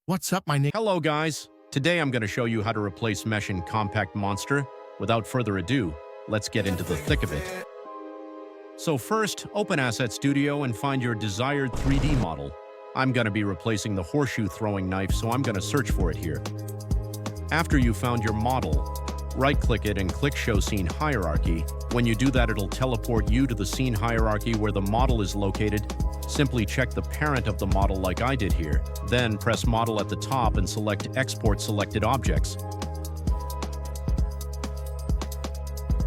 What's up, my name? Hello guys! Today I'm going to show you how to replace mesh in Compact Monster. Without further ado, let's get into the thick of it. So first, open Asset Studio and find your desired 3D model. I'm going to be replacing the horseshoe throwing knife, so I'm going to search for it here. After you found your model, right-click it and click Show Scene Hierarchy. When you do that, it'll teleport you to the scene hierarchy where the model is located. Simply check the parent of the model like I did here. Then press Model at the top and select Export Selected Objects.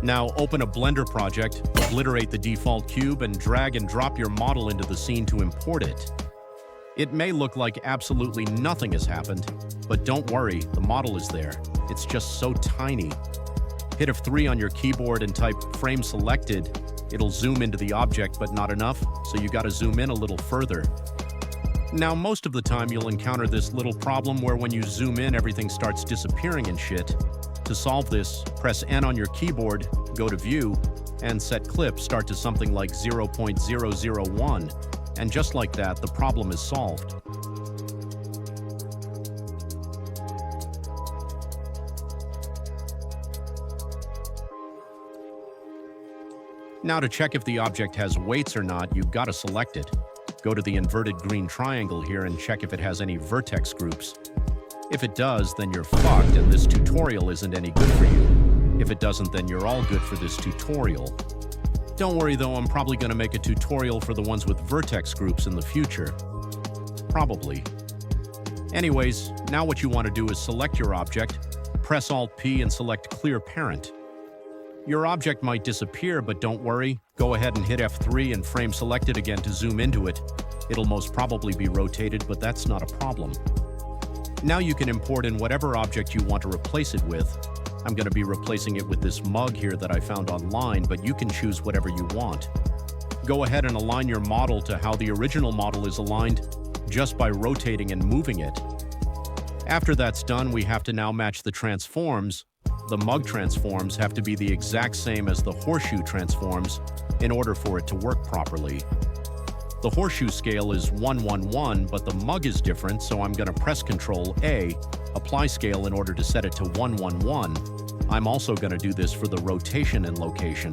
Now open a Blender project, obliterate the default cube, and drag and drop your model into the scene to import it. It may look like absolutely nothing has happened, but don't worry, the model is there. It's just so tiny. Hit F3 on your keyboard and type Frame Selected. It'll zoom into the object, but not enough, so you gotta zoom in a little further. Now, most of the time you'll encounter this little problem where when you zoom in, everything starts disappearing and shit. To solve this, press N on your keyboard, go to View, and set clip start to something like 0.001. And just like that, the problem is solved. Now to check if the object has weights or not, you've got to select it. Go to the inverted green triangle here and check if it has any vertex groups. If it does, then you're fucked and this tutorial isn't any good for you. If it doesn't, then you're all good for this tutorial. Don't worry though, I'm probably going to make a tutorial for the ones with vertex groups in the future. Probably. Anyways, now what you want to do is select your object, press Alt-P and select Clear Parent. Your object might disappear, but don't worry. Go ahead and hit F3 and frame select it again to zoom into it. It'll most probably be rotated, but that's not a problem. Now you can import in whatever object you want to replace it with. I'm going to be replacing it with this mug here that I found online, but you can choose whatever you want. Go ahead and align your model to how the original model is aligned just by rotating and moving it. After that's done, we have to now match the transforms. The mug transforms have to be the exact same as the horseshoe transforms in order for it to work properly. The horseshoe scale is 111, but the mug is different, so I'm going to press Ctrl A, apply scale in order to set it to 111. I'm also going to do this for the rotation and location.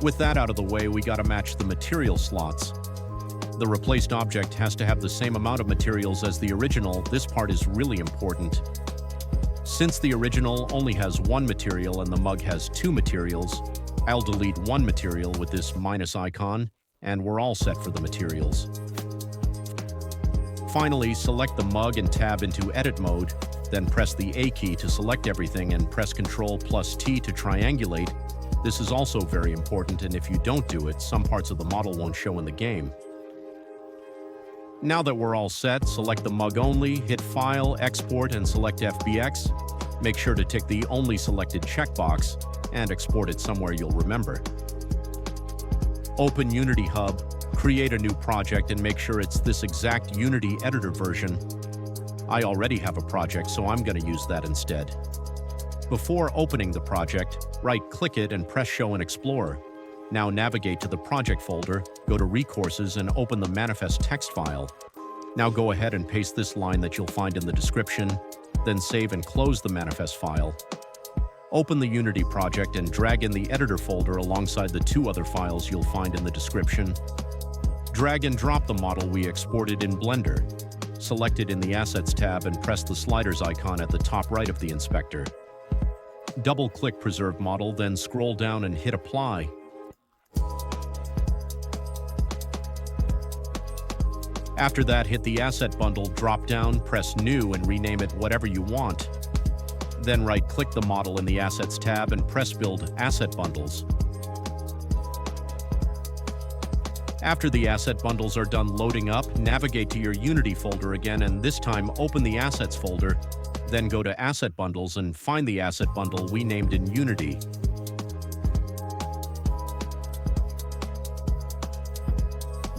With that out of the way, we got to match the material slots. The replaced object has to have the same amount of materials as the original. This part is really important. Since the original only has one material and the mug has two materials, I'll delete one material with this minus icon, and we're all set for the materials. Finally, select the mug and tab into Edit mode, then press the A key to select everything and press Ctrl+T to triangulate. This is also very important, and if you don't do it, some parts of the model won't show in the game. Now that we're all set, select the mug only, hit File, Export, and select FBX. Make sure to tick the Only Selected checkbox and export it somewhere you'll remember. Open Unity Hub, create a new project, and make sure it's this exact Unity editor version. I already have a project, so I'm going to use that instead. Before opening the project, right-click it and press Show in Explorer. Now navigate to the project folder, go to Recourses, and open the manifest text file. Now go ahead and paste this line that you'll find in the description, then save and close the manifest file. Open the Unity project and drag in the editor folder alongside the two other files you'll find in the description. Drag and drop the model we exported in Blender. Select it in the Assets tab and press the sliders icon at the top right of the inspector. Double-click Preserve Model, then scroll down and hit Apply. After that, hit the Asset Bundle drop-down, press New, and rename it whatever you want. Then right-click the model in the Assets tab and press Build Asset Bundles. After the asset bundles are done loading up, navigate to your Unity folder again, and this time open the Assets folder. Then go to Asset Bundles and find the asset bundle we named in Unity.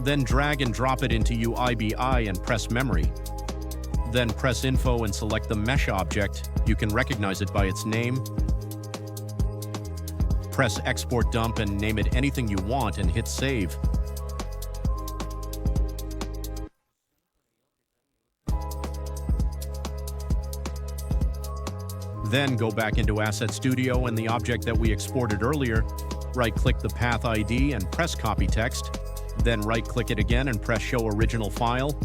Then drag and drop it into UIBI and press Memory. Then press Info and select the mesh object. You can recognize it by its name. Press Export Dump and name it anything you want and hit Save. Then go back into Asset Studio and the object that we exported earlier. Right-click the path ID and press Copy Text. Then right-click it again and press Show Original File.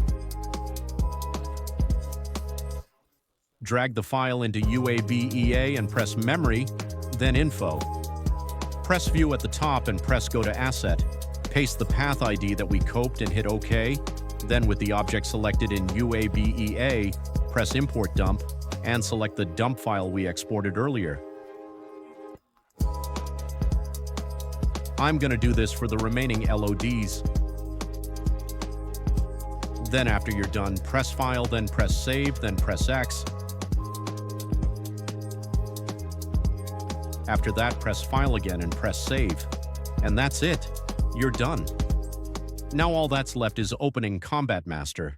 Drag the file into UABEA and press Memory, then Info. Press View at the top and press Go to Asset. Paste the path ID that we coped and hit OK. Then with the object selected in UABEA, press Import Dump and select the dump file we exported earlier. I'm going to do this for the remaining LODs. Then after you're done, press File, then press Save, then press X. After that, press File again and press Save. And that's it. You're done. Now all that's left is opening Combat Master.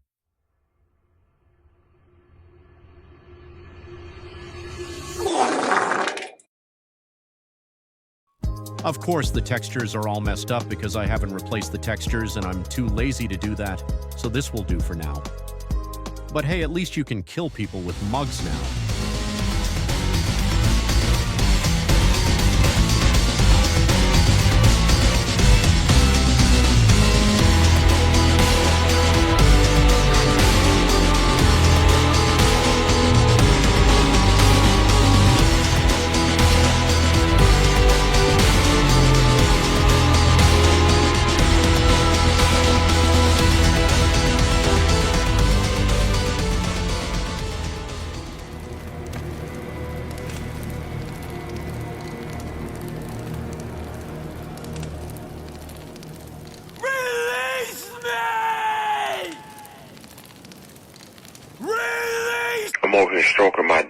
Of course, the textures are all messed up because I haven't replaced the textures and I'm too lazy to do that, so this will do for now. But hey, at least you can kill people with mugs now. I'm over here stroking my dick.